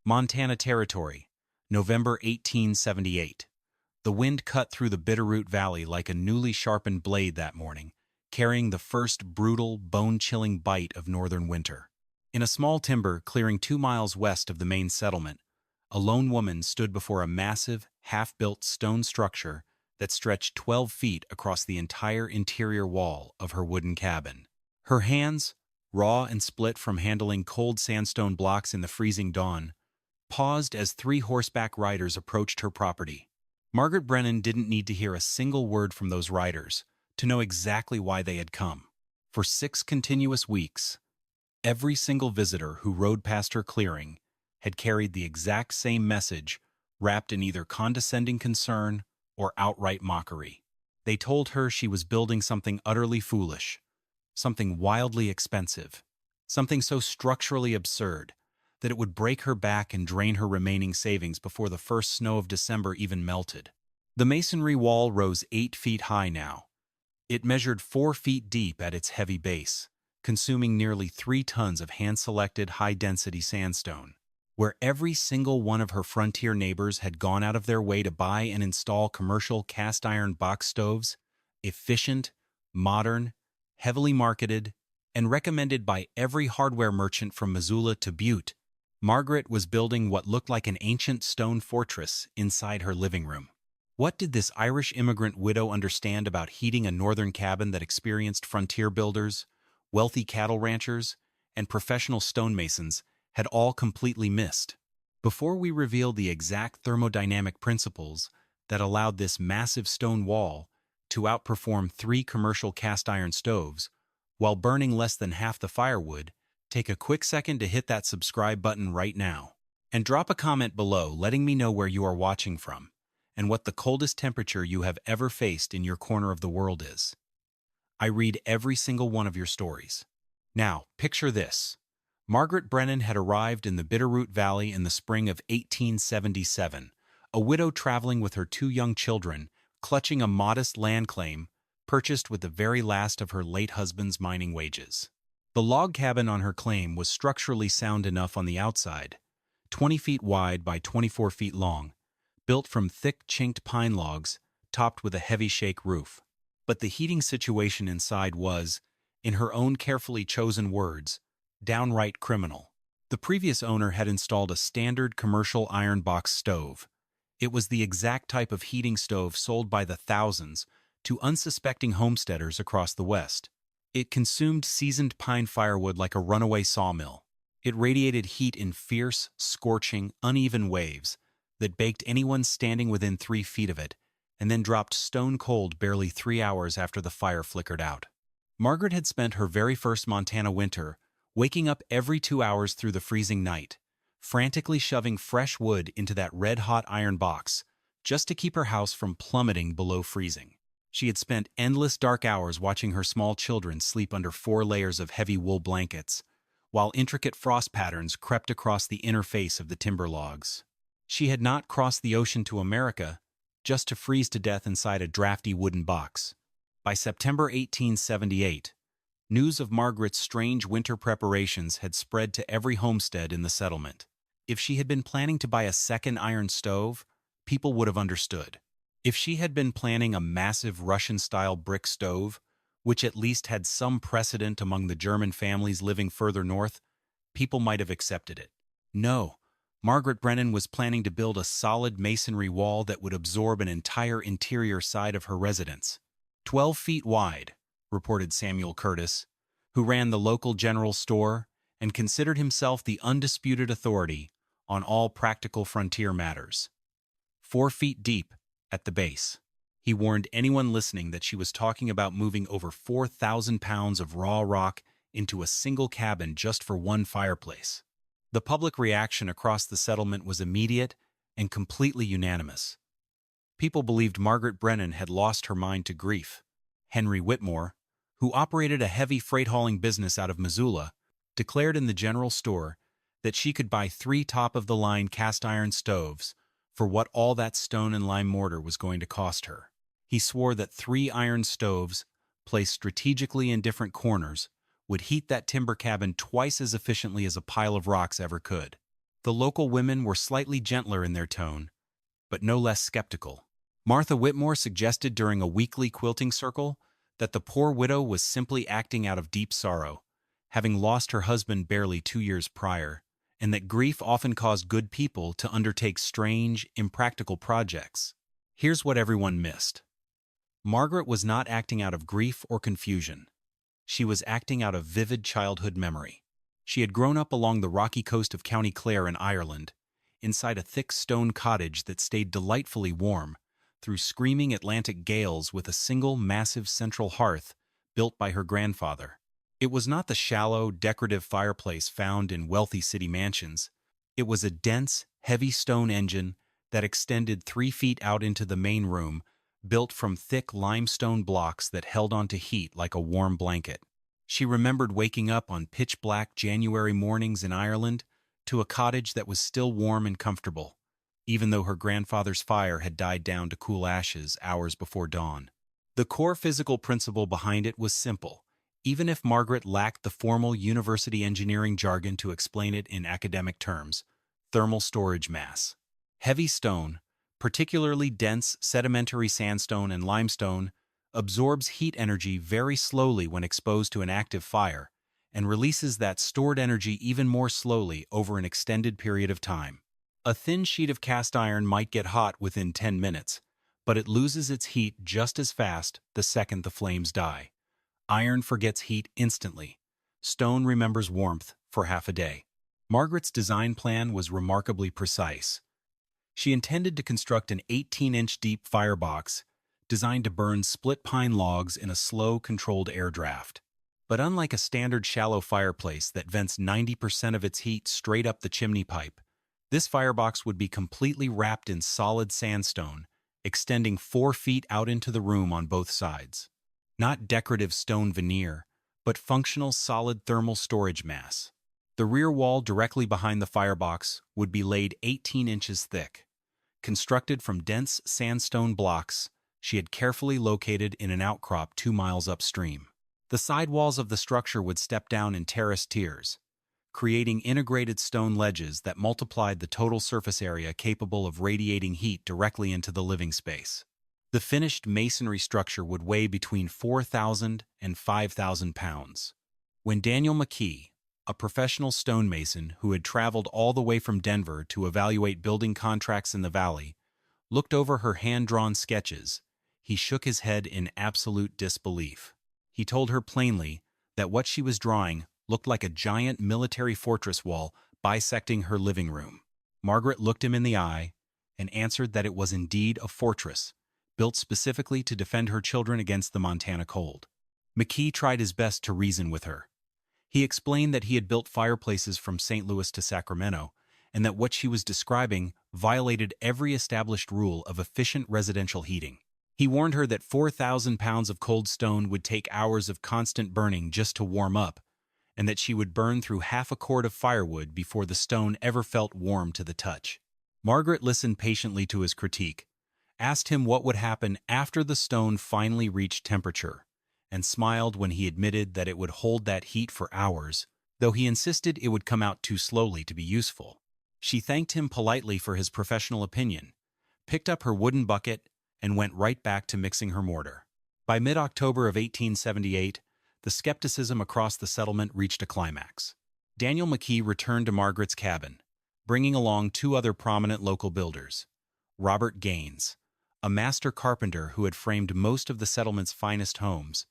Montana Territory, November 1878. The wind cut through the Bitterroot Valley like a newly sharpened blade that morning, carrying the first brutal, bone-chilling bite of northern winter. In a small timber clearing 2 miles west of the main settlement, a lone woman stood before a massive, half-built stone structure that stretched 12 feet across the entire interior wall of her wooden cabin. Her hands, raw and split from handling cold sandstone blocks in the freezing dawn, paused as 3 horseback riders approached her property. Margaret Brennan didn't need to hear a single word from those riders to know exactly why they had come. For 6 continuous weeks, every single visitor who rode past her clearing had carried the exact same message, wrapped in either condescending concern or outright mockery. They told her she was building something utterly foolish, something wildly expensive, something so structurally absurd that it would break her back and drain her remaining savings before the first snow of December even melted. The masonry wall rose 8 feet high now. It measured 4 feet deep at its heavy base, consuming nearly 3 tons of hand-selected high-density sandstone. Where every single one of her frontier neighbors had gone out of their way to buy and install commercial cast-iron box stoves, efficient, modern, heavily marketed, and recommended by every hardware merchant from Missoula to Butte, Margaret was building what looked like an ancient stone fortress inside her living room. What did this Irish immigrant widow understand about heating a northern cabin that experienced frontier builders, wealthy cattle ranchers, and professional stonemasons had all completely missed? Before we reveal the exact thermodynamic principles that allowed this massive stone wall to outperform 3 commercial cast-iron stoves while burning less than half the firewood, take a quick second to hit that subscribe button right now. And drop a comment below letting me know where you are watching from and what the coldest temperature you have ever faced in your corner of the world is. I read every single one of your stories. Now, picture this. Margaret Brennan had arrived in the Bitterroot Valley in the spring of 1877, a widow traveling with her 2 young children, clutching a modest land claim purchased with the very last of her late husband's mining wages. The log cabin on her claim was structurally sound enough on the outside, 20 feet wide by 24 feet long, built from thick chinked pine logs topped with a heavy shake roof. But the heating situation inside was, in her own carefully chosen words, downright criminal. The previous owner had installed a standard commercial iron box stove. It was the exact type of heating stove sold by the thousands to unsuspecting homesteaders across the West. It consumed seasoned pine firewood like a runaway sawmill. It radiated heat in fierce, scorching, uneven waves that baked anyone standing within 3 feet of it, and then dropped stone cold barely 3 hours after the fire flickered out. Margaret had spent her very first Montana winter waking up every 2 hours through the freezing night, frantically shoving fresh wood into that red-hot iron box just to keep her house from plummeting below freezing. She had spent endless dark hours watching her small children sleep under 4 layers of heavy wool blankets, while intricate frost patterns crept across the inner face of the timber logs. She had not crossed the ocean to America just to freeze to death inside a drafty wooden box. By September 1878, news of Margaret's strange winter preparations had spread to every homestead in the settlement. If she had been planning to buy a second iron stove, people would have understood. If she had been planning a massive Russian-style brick stove, which at least had some precedent among the German families living further north, people might have accepted it. No, Margaret Brennan was planning to build a solid masonry wall that would absorb an entire interior side of her residence. 12 feet wide, reported Samuel Curtis, who ran the local general store and considered himself the undisputed authority on all practical frontier matters. 4 feet deep at the base. He warned anyone listening that she was talking about moving over 4,000 pounds of raw rock into a single cabin just for one fireplace. The public reaction across the settlement was immediate and completely unanimous. People believed Margaret Brennan had lost her mind to grief. Henry Whitmore, who operated a heavy freight-hauling business out of Missoula, declared in the general store that she could buy 3 top-of-the-line cast-iron stoves for what all that stone and lime mortar was going to cost her. He swore that 3 iron stoves, placed strategically in different corners, would heat that timber cabin twice as efficiently as a pile of rocks ever could. The local women were slightly gentler in their tone, but no less skeptical. Martha Whitmore suggested during a weekly quilting circle that the poor widow was simply acting out of deep sorrow, having lost her husband barely 2 years prior, and that grief often caused good people to undertake strange, impractical projects. Here's what everyone missed. Margaret was not acting out of grief or confusion. She was acting out of vivid childhood memory. She had grown up along the rocky coast of County Clare in Ireland, inside a thick stone cottage that stayed delightfully warm through screaming Atlantic gales with a single massive central hearth built by her grandfather. It was not the shallow, decorative fireplace found in wealthy city mansions. It was a dense, heavy stone engine that extended 3 feet out into the main room, built from thick limestone blocks that held onto heat like a warm blanket. She remembered waking up on pitch-black January mornings in Ireland to a cottage that was still warm and comfortable, even though her grandfather's fire had died down to cool ashes hours before dawn. The core physical principle behind it was simple, even if Margaret lacked the formal university engineering jargon to explain it in academic terms: thermal storage mass. Heavy stone, particularly dense sedimentary sandstone and limestone, absorbs heat energy very slowly when exposed to an active fire, and releases that stored energy even more slowly over an extended period of time. A thin sheet of cast iron might get hot within 10 minutes, but it loses its heat just as fast the second the flames die. Iron forgets heat instantly. Stone remembers warmth for half a day. Margaret's design plan was remarkably precise. She intended to construct an 18-inch deep firebox designed to burn split pine logs in a slow, controlled air draft. But unlike a standard shallow fireplace that vents 90% of its heat straight up the chimney pipe, this firebox would be completely wrapped in solid sandstone, extending 4 feet out into the room on both sides. Not decorative stone veneer, but functional solid thermal storage mass. The rear wall directly behind the firebox would be laid 18 inches thick. Constructed from dense sandstone blocks she had carefully located in an outcrop 2 miles upstream. The sidewalls of the structure would step down in terraced tiers, creating integrated stone ledges that multiplied the total surface area capable of radiating heat directly into the living space. The finished masonry structure would weigh between 4,000 and 5,000 pounds. When Daniel McKee, a professional stonemason who had traveled all the way from Denver to evaluate building contracts in the valley, looked over her hand-drawn sketches, he shook his head in absolute disbelief. He told her plainly that what she was drawing looked like a giant military fortress wall bisecting her living room. Margaret looked him in the eye and answered that it was indeed a fortress, built specifically to defend her children against the Montana cold. McKee tried his best to reason with her. He explained that he had built fireplaces from St. Louis to Sacramento, and that what she was describing violated every established rule of efficient residential heating. He warned her that 4,000 pounds of cold stone would take hours of constant burning just to warm up, and that she would burn through half a cord of firewood before the stone ever felt warm to the touch. Margaret listened patiently to his critique, asked him what would happen after the stone finally reached temperature, and smiled when he admitted that it would hold that heat for hours, though he insisted it would come out too slowly to be useful. She thanked him politely for his professional opinion, picked up her wooden bucket, and went right back to mixing her mortar. By mid-October of 1878, the skepticism across the settlement reached a climax. Daniel McKee returned to Margaret's cabin, bringing along 2 other prominent local builders: Robert Gaines, a master carpenter who had framed most of the settlement's finest homes,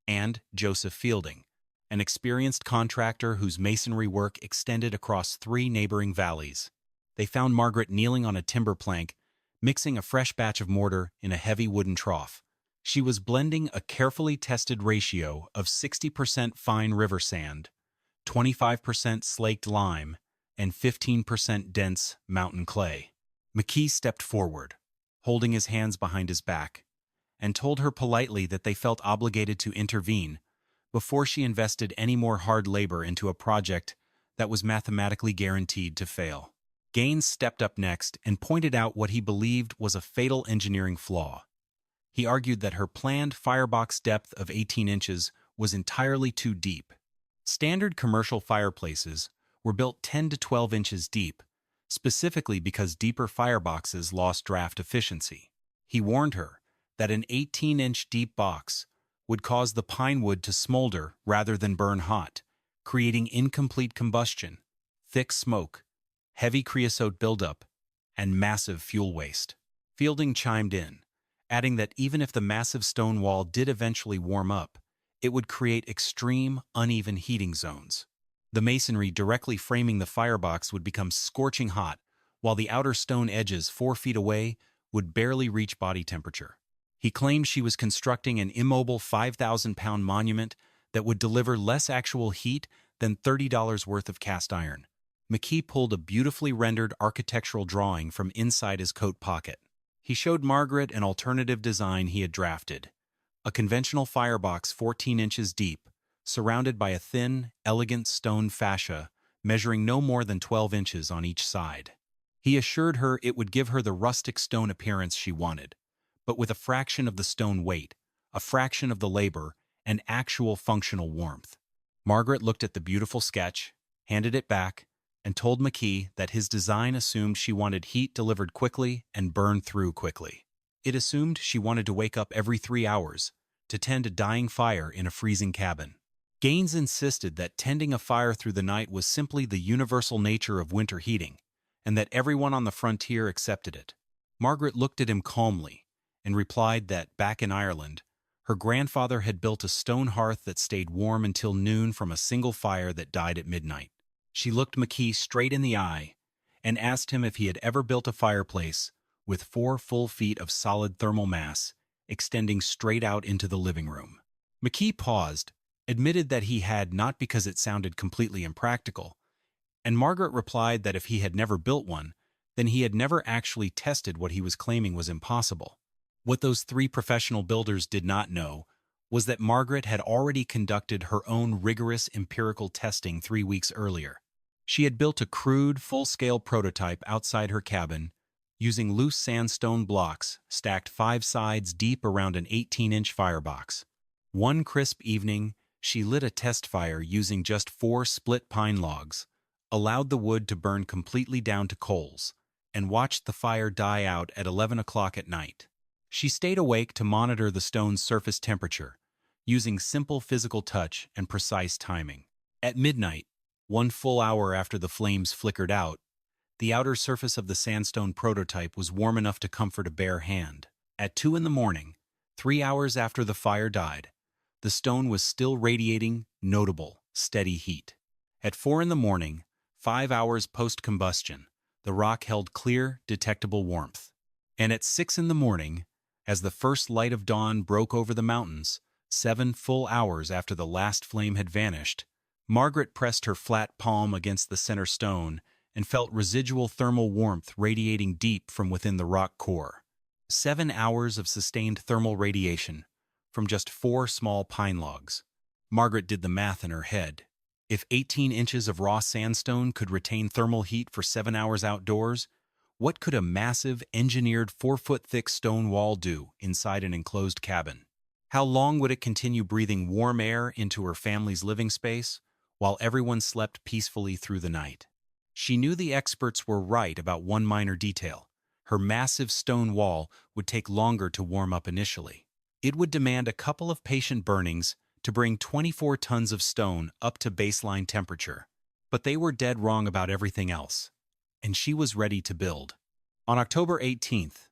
and Joseph Fielding, an experienced contractor whose masonry work extended across 3 neighboring valleys. They found Margaret kneeling on a timber plank, mixing a fresh batch of mortar in a heavy wooden trough. She was blending a carefully tested ratio of 60% fine river sand, 25% slaked lime, and 15% dense mountain clay. McKee stepped forward, holding his hands behind his back, and told her politely that they felt obligated to intervene before she invested any more hard labor into a project that was mathematically guaranteed to fail. Gaines stepped up next and pointed out what he believed was a fatal engineering flaw. He argued that her planned firebox depth of 18 inches was entirely too deep. Standard commercial fireplaces were built 10 to 12 inches deep, specifically because deeper fireboxes lost draft efficiency. He warned her that an 18-inch deep box would cause the pine wood to smolder rather than burn hot, creating incomplete combustion, thick smoke, heavy creosote buildup, and massive fuel waste. Fielding chimed in, adding that even if the massive stone wall did eventually warm up, it would create extreme, uneven heating zones. The masonry directly framing the firebox would become scorching hot, while the outer stone edges 4 feet away would barely reach body temperature. He claimed she was constructing an immobile 5,000-pound monument that would deliver less actual heat than $30 worth of cast iron. McKee pulled a beautifully rendered architectural drawing from inside his coat pocket. He showed Margaret an alternative design he had drafted, a conventional firebox 14 inches deep, surrounded by a thin, elegant stone fascia measuring no more than 12 inches on each side. He assured her it would give her the rustic stone appearance she wanted, but with a fraction of the stone weight, a fraction of the labor, and actual functional warmth. Margaret looked at the beautiful sketch, handed it back, and told McKee that his design assumed she wanted heat delivered quickly and burned through quickly. It assumed she wanted to wake up every 3 hours to tend a dying fire in a freezing cabin. Gaines insisted that tending a fire through the night was simply the universal nature of winter heating, and that everyone on the frontier accepted it. Margaret looked at him calmly and replied that, back in Ireland, her grandfather had built a stone hearth that stayed warm until noon from a single fire that died at midnight. She looked McKee straight in the eye and asked him if he had ever built a fireplace with 4 full feet of solid thermal mass extending straight out into the living room. McKee paused, admitted that he had, not because it sounded completely impractical, and Margaret replied that if he had never built one, then he had never actually tested what he was claiming was impossible. What those 3 professional builders did not know was that Margaret had already conducted her own rigorous empirical testing 3 weeks earlier. She had built a crude, full-scale prototype outside her cabin using loose sandstone blocks stacked 5 sides deep around an 18-inch firebox. One crisp evening, she lit a test fire using just 4 split pine logs, allowed the wood to burn completely down to coals, and watched the fire die out at 11 o'clock at night. She stayed awake to monitor the stone's surface temperature, using simple physical touch and precise timing. At midnight, 1 full hour after the flames flickered out, the outer surface of the sandstone prototype was warm enough to comfort a bare hand. At 2 in the morning, 3 hours after the fire died, the stone was still radiating notable, steady heat. At 4 in the morning, 5 hours post-combustion, the rock held clear, detectable warmth. And at 6 in the morning, as the first light of dawn broke over the mountains, 7 full hours after the last flame had vanished, Margaret pressed her flat palm against the center stone and felt residual thermal warmth radiating deep from within the rock core. 7 hours of sustained thermal radiation from just 4 small pine logs. Margaret did the math in her head. If 18 inches of raw sandstone could retain thermal heat for 7 hours outdoors, what could a massive, engineered 4-foot-thick stone wall do inside an enclosed cabin? How long would it continue breathing warm air into her family's living space while everyone slept peacefully through the night? She knew the experts were right about one minor detail. Her massive stone wall would take longer to warm up initially. It would demand a couple of patient burnings to bring 24 tons of stone up to baseline temperature. But they were dead wrong about everything else, and she was ready to build. On October 18th,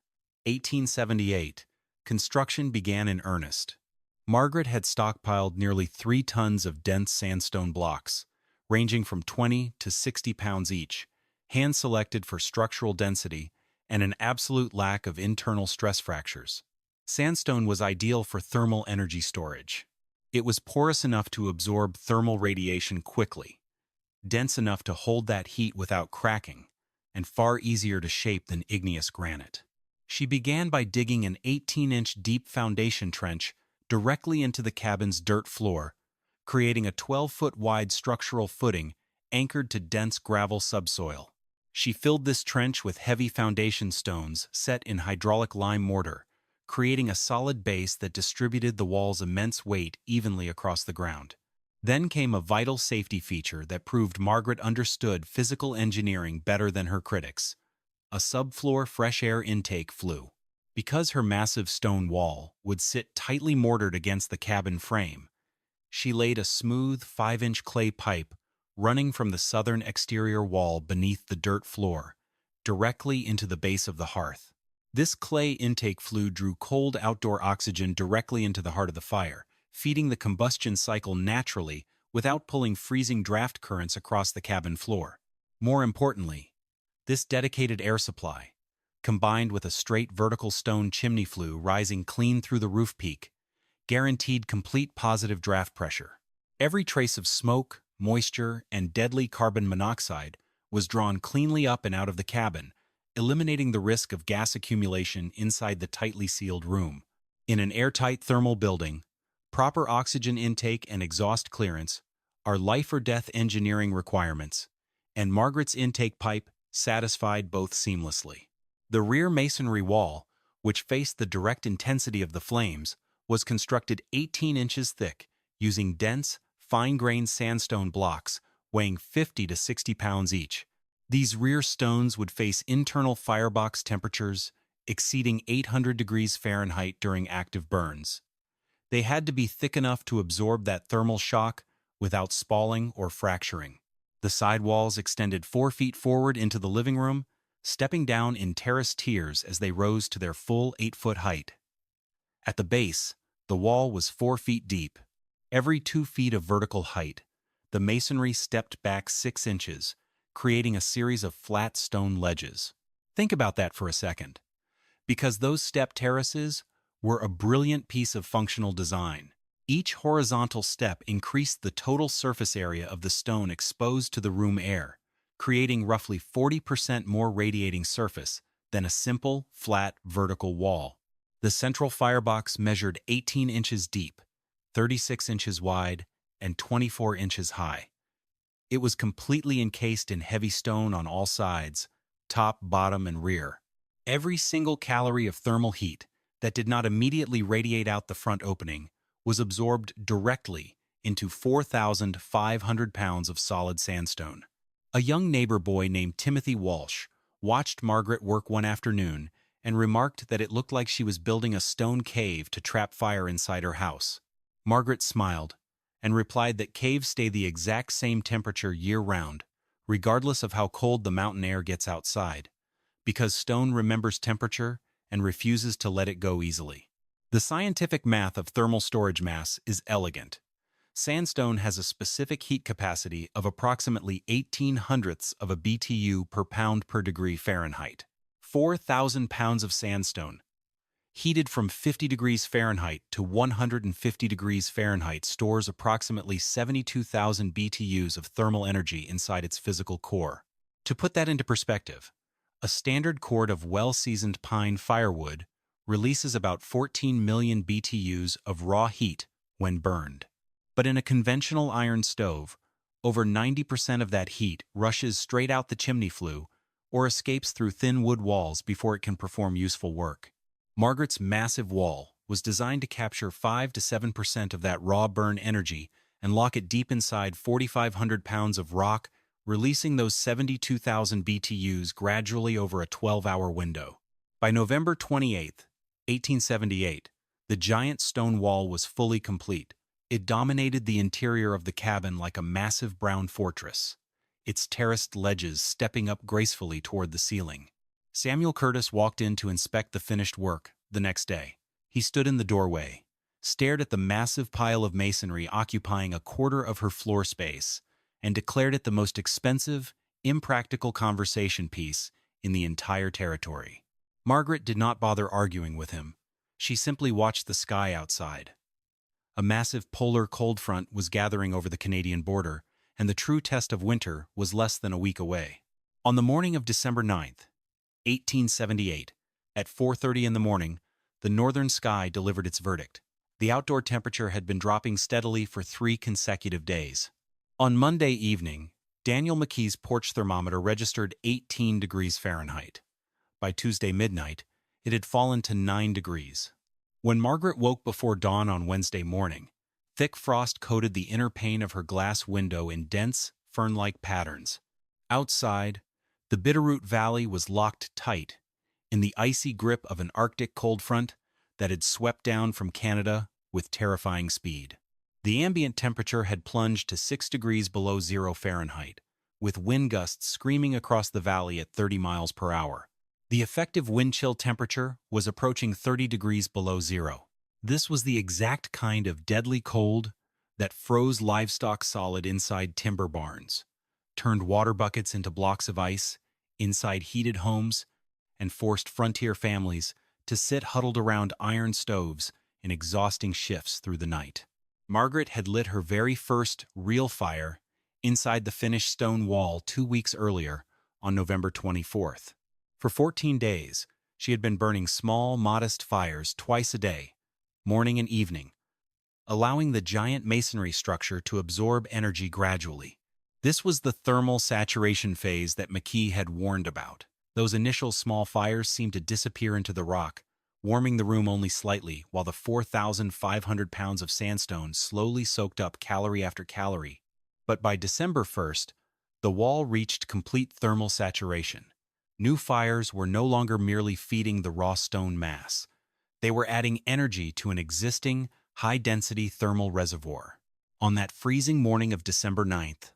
1878, construction began in earnest. Margaret had stockpiled nearly 3 tons of dense sandstone blocks, ranging from 20 to 60 pounds each, hand-selected for structural density and an absolute lack of internal stress fractures. Sandstone was ideal for thermal energy storage. It was porous enough to absorb thermal radiation quickly, dense enough to hold that heat without cracking, and far easier to shape than igneous granite. She began by digging an 18-inch deep foundation trench directly into the cabin's dirt floor, creating a 12-foot wide structural footing anchored to dense gravel subsoil. She filled this trench with heavy foundation stones set in hydraulic lime mortar, creating a solid base that distributed the wall's immense weight evenly across the ground. Then came a vital safety feature that proved Margaret understood physical engineering better than her critics: a subfloor fresh air intake flue. Because her massive stone wall would sit tightly mortared against the cabin frame, she laid a smooth 5-inch clay pipe running from the southern exterior wall beneath the dirt floor, directly into the base of the hearth. This clay intake flue drew cold outdoor oxygen directly into the heart of the fire, feeding the combustion cycle naturally without pulling freezing draft currents across the cabin floor. More importantly, this dedicated air supply, combined with a straight vertical stone chimney flue rising clean through the roof peak, guaranteed complete positive draft pressure. Every trace of smoke, moisture, and deadly carbon monoxide was drawn cleanly up and out of the cabin, eliminating the risk of gas accumulation inside the tightly sealed room. In an airtight thermal building, proper oxygen intake and exhaust clearance are life-or-death engineering requirements, and Margaret's intake pipe satisfied both seamlessly. The rear masonry wall, which faced the direct intensity of the flames, was constructed 18 inches thick, using dense, fine-grained sandstone blocks weighing 50 to 60 pounds each. These rear stones would face internal firebox temperatures exceeding 800 degrees Fahrenheit during active burns. They had to be thick enough to absorb that thermal shock without spalling or fracturing. The sidewalls extended 4 feet forward into the living room, stepping down in terraced tiers as they rose to their full 8-foot height. At the base, the wall was 4 feet deep. Every 2 feet of vertical height, the masonry stepped back 6 inches, creating a series of flat stone ledges. Think about that for a second. Because those step terraces were a brilliant piece of functional design. Each horizontal step increased the total surface area of the stone exposed to the room air, creating roughly 40% more radiating surface than a simple, flat, vertical wall. The central firebox measured 18 inches deep, 36 inches wide, and 24 inches high. It was completely encased in heavy stone on all sides, top, bottom, and rear. Every single calorie of thermal heat that did not immediately radiate out the front opening was absorbed directly into 4,500 pounds of solid sandstone. A young neighbor boy named Timothy Walsh watched Margaret work one afternoon and remarked that it looked like she was building a stone cave to trap fire inside her house. Margaret smiled and replied that caves stay the exact same temperature year-round, regardless of how cold the mountain air gets outside, because stone remembers temperature and refuses to let it go easily. The scientific math of thermal storage mass is elegant. Sandstone has a specific heat capacity of approximately 18 hundredths of a BTU per pound per degree Fahrenheit. 4,000 pounds of sandstone, heated from 50 degrees Fahrenheit to 150 degrees Fahrenheit, stores approximately 72,000 BTUs of thermal energy inside its physical core. To put that into perspective, a standard cord of well-seasoned pine firewood releases about 14 million BTUs of raw heat when burned. But in a conventional iron stove, over 90% of that heat rushes straight out the chimney flue or escapes through thin wood walls before it can perform useful work. Margaret's massive wall was designed to capture 5 to 7% of that raw burn energy and lock it deep inside 4,500 pounds of rock, releasing those 72,000 BTUs gradually over a 12-hour window. By November 28, 1878, the giant stone wall was fully complete. It dominated the interior of the cabin like a massive brown fortress, its terraced ledges stepping up gracefully toward the ceiling. Samuel Curtis walked in to inspect the finished work the next day. He stood in the doorway, stared at the massive pile of masonry occupying a quarter of her floor space, and declared it the most expensive, impractical conversation piece in the entire territory. Margaret did not bother arguing with him. She simply watched the sky outside. A massive polar cold front was gathering over the Canadian border, and the true test of winter was less than a week away. On the morning of December 9th, 1878, at 4:30 in the morning, the northern sky delivered its verdict. The outdoor temperature had been dropping steadily for 3 consecutive days. On Monday evening, Daniel McKee's porch thermometer registered 18 degrees Fahrenheit. By Tuesday midnight, it had fallen to 9 degrees. When Margaret woke before dawn on Wednesday morning, Thick frost coated the inner pane of her glass window in dense, fern-like patterns. Outside, the Bitterroot Valley was locked tight in the icy grip of an Arctic cold front that had swept down from Canada with terrifying speed. The ambient temperature had plunged to 6 degrees below zero Fahrenheit, with wind gusts screaming across the valley at 30 miles per hour. The effective wind chill temperature was approaching 30 degrees below zero. This was the exact kind of deadly cold that froze livestock solid inside timber barns, turned water buckets into blocks of ice inside heated homes, and forced frontier families to sit huddled around iron stoves in exhausting shifts through the night. Margaret had lit her very first real fire inside the finished stone wall 2 weeks earlier on November 24th. For 14 days, she had been burning small, modest fires twice a day, morning and evening, allowing the giant masonry structure to absorb energy gradually. This was the thermal saturation phase that McKee had warned about. Those initial small fires seemed to disappear into the rock, warming the room only slightly, while the 4,500 pounds of sandstone slowly soaked up calorie after calorie. But by December 1st, the wall reached complete thermal saturation. New fires were no longer merely feeding the raw stone mass. They were adding energy to an existing, high-density thermal reservoir. On that freezing morning of December 9th,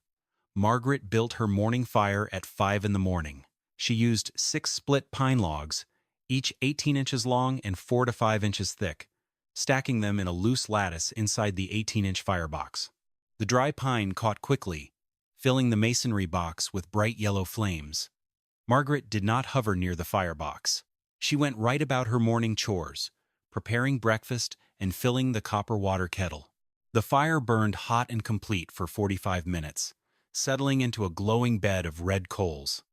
Margaret built her morning fire at 5 in the morning. She used 6 split pine logs, each 18 inches long and 4 to 5 inches thick, stacking them in a loose lattice inside the 18-inch firebox. The dry pine caught quickly, filling the masonry box with bright yellow flames. Margaret did not hover near the firebox. She went right about her morning chores, preparing breakfast and filling the copper water kettle. The fire burned hot and complete for 45 minutes, settling into a glowing bed of red coals.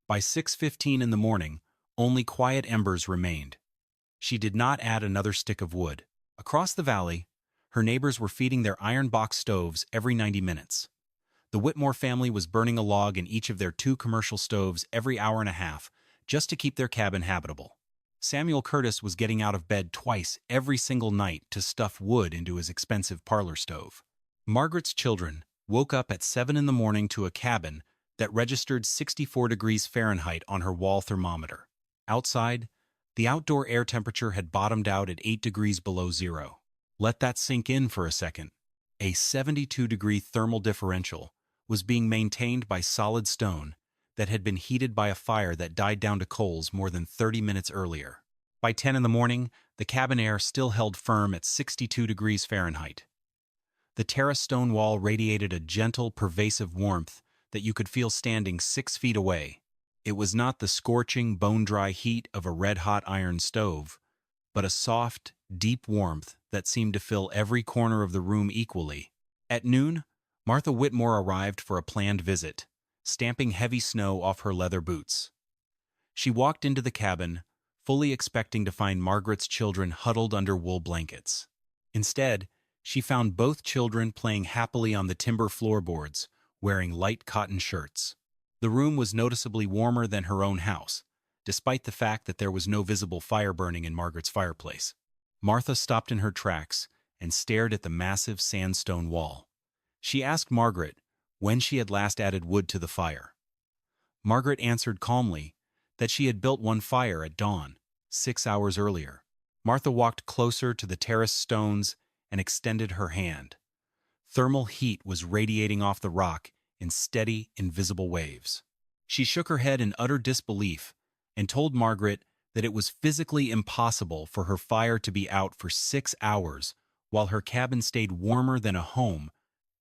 By 6:15 in the morning, only quiet embers remained. She did not add another stick of wood. Across the valley, her neighbors were feeding their iron box stoves every 90 minutes. The Whitmore family was burning a log in each of their 2 commercial stoves every hour and a half just to keep their cabin habitable. Samuel Curtis was getting out of bed twice every single night to stuff wood into his expensive parlor stove. Margaret's children woke up at 7 in the morning to a cabin that registered 64 degrees Fahrenheit on her wall thermometer. Outside, the outdoor air temperature had bottomed out at 8 degrees below zero. Let that sink in for a second. A 72-degree thermal differential was being maintained by solid stone that had been heated by a fire that died down to coals more than 30 minutes earlier. By 10 in the morning, the cabin air still held firm at 62 degrees Fahrenheit. The terraced stone wall radiated a gentle, pervasive warmth that you could feel standing 6 feet away. It was not the scorching, bone-dry heat of a red-hot iron stove, but a soft, deep warmth that seemed to fill every corner of the room equally. At noon, Martha Whitmore arrived for a planned visit, stamping heavy snow off her leather boots. She walked into the cabin, fully expecting to find Margaret's children huddled under wool blankets. Instead, she found both children playing happily on the timber floorboards, wearing light cotton shirts. The room was noticeably warmer than her own house, despite the fact that there was no visible fire burning in Margaret's fireplace. Martha stopped in her tracks and stared at the massive sandstone wall. She asked Margaret when she had last added wood to the fire. Margaret answered calmly that she had built one fire at dawn, 6 hours earlier. Martha walked closer to the terraced stones and extended her hand. Thermal heat was radiating off the rock in steady, invisible waves. She shook her head in utter disbelief and told Margaret that it was physically impossible for her fire to be out for 6 hours while her cabin stayed warmer than a home,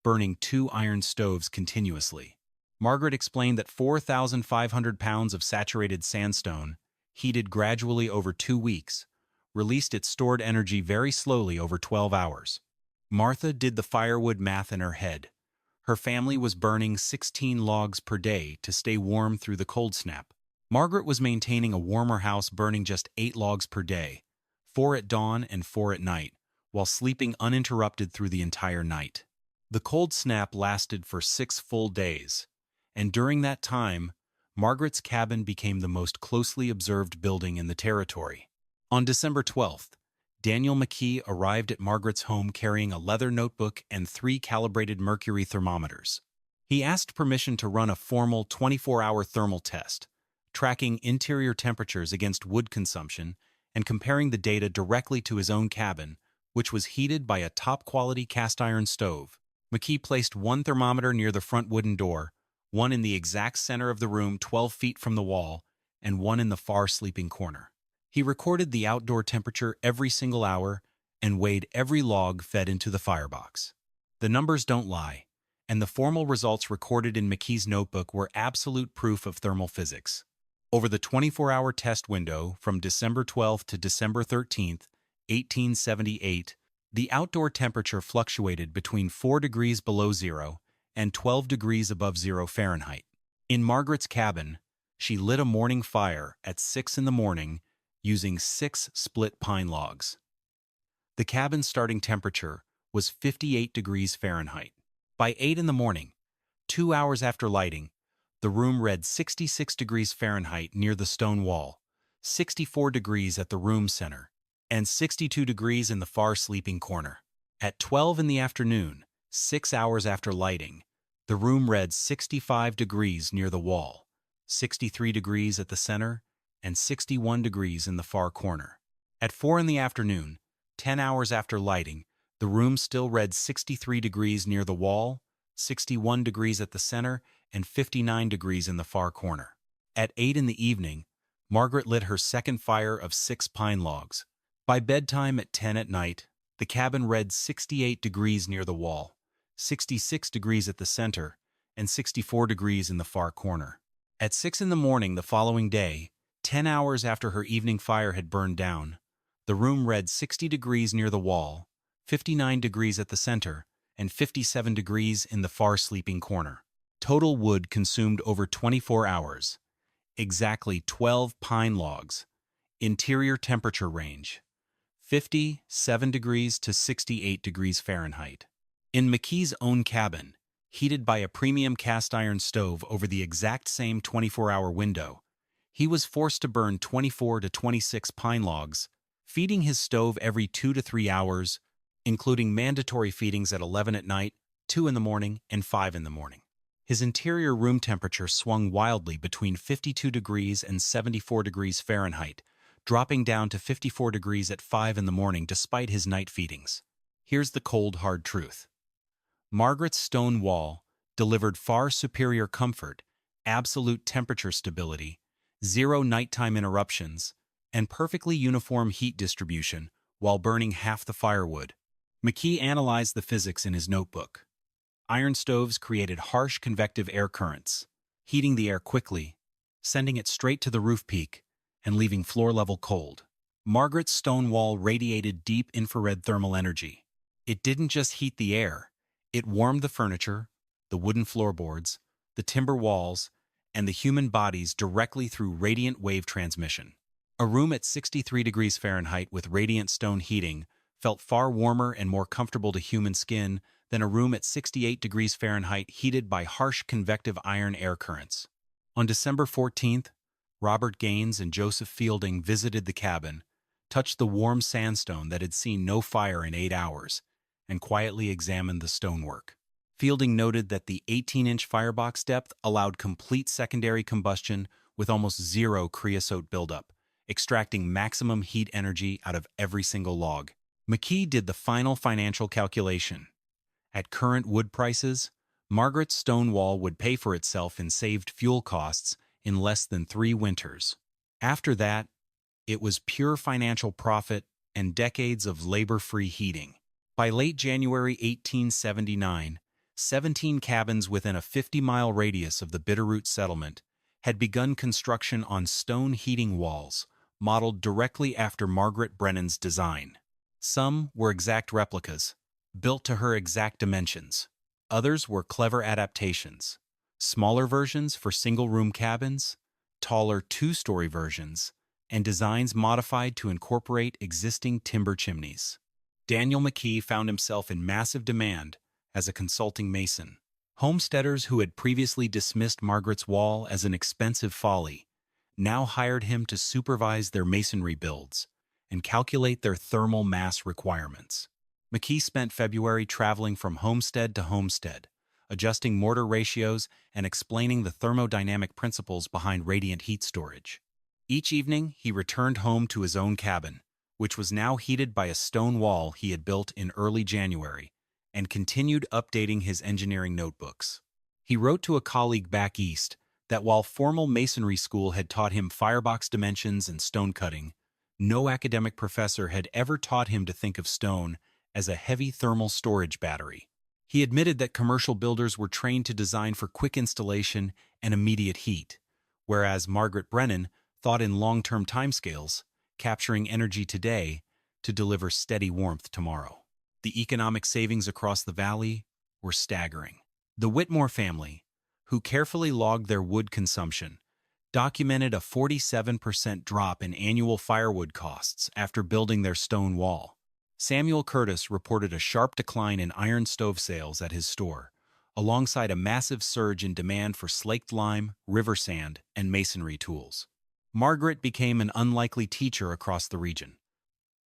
burning 2 iron stoves continuously. Margaret explained that 4,500 pounds of saturated sandstone, heated gradually over 2 weeks, released its stored energy very slowly over 12 hours. Martha did the firewood math in her head. Her family was burning 16 logs per day to stay warm through the cold snap. Margaret was maintaining a warmer house burning just 8 logs per day, 4 at dawn and 4 at night, while sleeping uninterrupted through the entire night. The cold snap lasted for 6 full days, and during that time, Margaret's cabin became the most closely observed building in the territory. On December 12th, Daniel McKee arrived at Margaret's home carrying a leather notebook and 3 calibrated mercury thermometers. He asked permission to run a formal 24-hour thermal test, tracking interior temperatures against wood consumption and comparing the data directly to his own cabin, which was heated by a top-quality cast-iron stove. McKee placed one thermometer near the front wooden door, one in the exact center of the room 12 feet from the wall, and one in the far sleeping corner. He recorded the outdoor temperature every single hour and weighed every log fed into the firebox. The numbers don't lie, and the formal results recorded in McKee's notebook were absolute proof of thermal physics. Over the 24-hour test window from December 12th to December 13th, 1878, the outdoor temperature fluctuated between 4 degrees below zero and 12 degrees above 0 Fahrenheit. In Margaret's cabin, she lit a morning fire at 6 in the morning using 6 split pine logs. The cabin's starting temperature was 58 degrees Fahrenheit. By 8 in the morning, 2 hours after lighting, the room read 66 degrees Fahrenheit near the stone wall, 64 degrees at the room center, and 62 degrees in the far sleeping corner. At 12 in the afternoon, 6 hours after lighting, the room read 65 degrees near the wall, 63 degrees at the center, and 61 degrees in the far corner. At 4 in the afternoon, 10 hours after lighting, the room still read 63 degrees near the wall, 61 degrees at the center, and 59 degrees in the far corner. At 8 in the evening, Margaret lit her second fire of 6 pine logs. By bedtime at 10 at night, the cabin read 68 degrees near the wall, 66 degrees at the center, and 64 degrees in the far corner. At 6 in the morning the following day, 10 hours after her evening fire had burned down, the room read 60 degrees near the wall, 59 degrees at the center, and 57 degrees in the far sleeping corner. Total wood consumed over 24 hours. Exactly 12 pine logs. Interior temperature range: 57 degrees to 68 degrees Fahrenheit. In McKee's own cabin, heated by a premium cast-iron stove over the exact same 24-hour window, he was forced to burn 24 to 26 pine logs, feeding his stove every 2 to 3 hours, including mandatory feedings at 11 at night, 2 in the morning, and 5 in the morning. His interior room temperature swung wildly between 52 degrees and 74 degrees Fahrenheit, dropping down to 54 degrees at 5 in the morning despite his night feedings. Here's the cold, hard truth. Margaret's stone wall delivered far superior comfort, absolute temperature stability, 0 nighttime interruptions, and perfectly uniform heat distribution while burning half the firewood. McKee analyzed the physics in his notebook. Iron stoves created harsh convective air currents, heating the air quickly, sending it straight to the roof peak, and leaving floor-level cold. Margaret's stone wall radiated deep infrared thermal energy. It didn't just heat the air, it warmed the furniture, the wooden floorboards, the timber walls, and the human bodies directly through radiant wave transmission. A room at 63 degrees Fahrenheit with radiant stone heating felt far warmer and more comfortable to human skin than a room at 68 degrees Fahrenheit heated by harsh convective iron air currents. On December 14th, Robert Gaines and Joseph Fielding visited the cabin, touched the warm sandstone that had seen no fire in 8 hours, and quietly examined the stonework. Fielding noted that the 18-inch firebox depth allowed complete secondary combustion with almost 0 creosote buildup, extracting maximum heat energy out of every single log. McKee did the final financial calculation. At current wood prices, Margaret's stone wall would pay for itself in saved fuel costs in less than 3 winters. After that, it was pure financial profit and decades of labor-free heating. By late January 1879, 17 cabins within a 50-mile radius of the Bitterroot settlement had begun construction on stone heating walls, modeled directly after Margaret Brennan's design. Some were exact replicas, built to her exact dimensions. Others were clever adaptations, smaller versions for single-room cabins, taller 2-story versions, and designs modified to incorporate existing timber chimneys. Daniel McKee found himself in massive demand as a consulting mason. Homesteaders who had previously dismissed Margaret's wall as an expensive folly now hired him to supervise their masonry builds, and calculate their thermal mass requirements. McKee spent February traveling from homestead to homestead, adjusting mortar ratios and explaining the thermodynamic principles behind radiant heat storage. Each evening, he returned home to his own cabin, which was now heated by a stone wall he had built in early January, and continued updating his engineering notebooks. He wrote to a colleague back east that while formal masonry school had taught him firebox dimensions and stone cutting, no academic professor had ever taught him to think of stone as a heavy thermal storage battery. He admitted that commercial builders were trained to design for quick installation and immediate heat, whereas Margaret Brennan thought in long-term timescales, capturing energy today to deliver steady warmth tomorrow. The economic savings across the valley were staggering. The Whitmore family, who carefully logged their wood consumption, documented a 47% drop in annual firewood costs after building their stone wall. Samuel Curtis reported a sharp decline in iron stove sales at his store, alongside a massive surge in demand for slaked lime, river sand, and masonry tools. Margaret became an unlikely teacher across the region.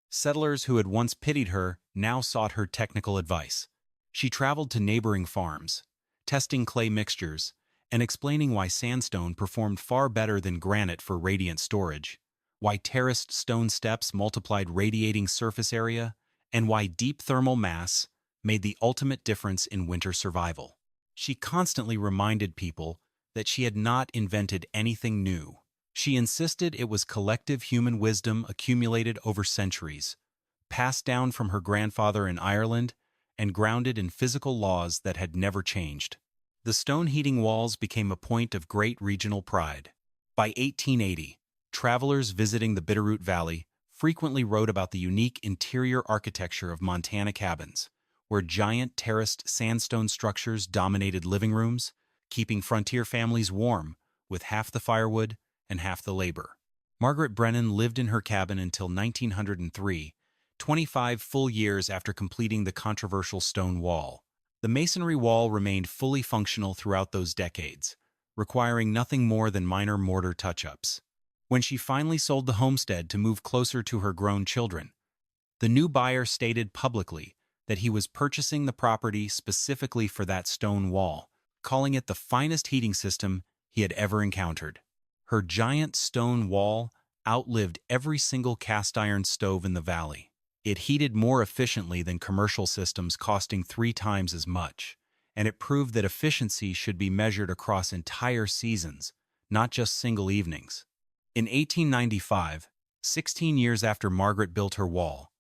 Settlers who had once pitied her now sought her technical advice. She traveled to neighboring farms, testing clay mixtures, and explaining why sandstone performed far better than granite for radiant storage, why terraced stone steps multiplied radiating surface area, and why deep thermal mass made the ultimate difference in winter survival. She constantly reminded people that she had not invented anything new. She insisted it was collective human wisdom accumulated over centuries, passed down from her grandfather in Ireland and grounded in physical laws that had never changed. The stone heating walls became a point of great regional pride. By 1880, travelers visiting the Bitterroot Valley frequently wrote about the unique interior architecture of Montana cabins, where giant terraced sandstone structures dominated living rooms, keeping frontier families warm with half the firewood and half the labor. Margaret Brennan lived in her cabin until 1903, 25 full years after completing the controversial stone wall. The masonry wall remained fully functional throughout those decades, requiring nothing more than minor mortar touch-ups. When she finally sold the homestead to move closer to her grown children, the new buyer stated publicly that he was purchasing the property specifically for that stone wall, calling it the finest heating system he had ever encountered. Her giant stone wall outlived every single cast-iron stove in the valley. It heated more efficiently than commercial systems costing 3 times as much, and it proved that efficiency should be measured across entire seasons, not just single evenings. In 1895, 16 years after Margaret built her wall,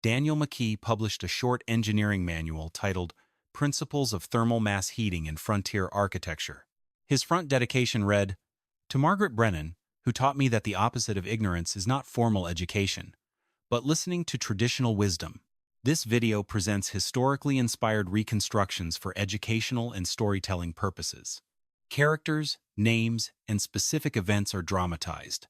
Daniel McKee published a short engineering manual titled Principles of Thermal Mass Heating in Frontier Architecture. His front dedication read, "To Margaret Brennan, who taught me that the opposite of ignorance is not formal education, but listening to traditional wisdom. This video presents historically inspired reconstructions for educational and storytelling purposes. Characters, names, and specific events are dramatized,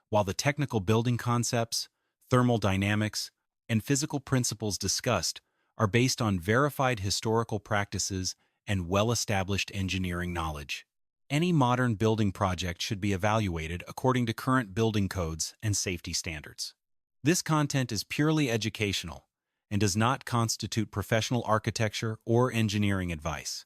while the technical building concepts, thermal dynamics, and physical principles discussed are based on verified historical practices and well-established engineering knowledge. Any modern building project should be evaluated according to current building codes and safety standards. This content is purely educational and does not constitute professional architecture or engineering advice.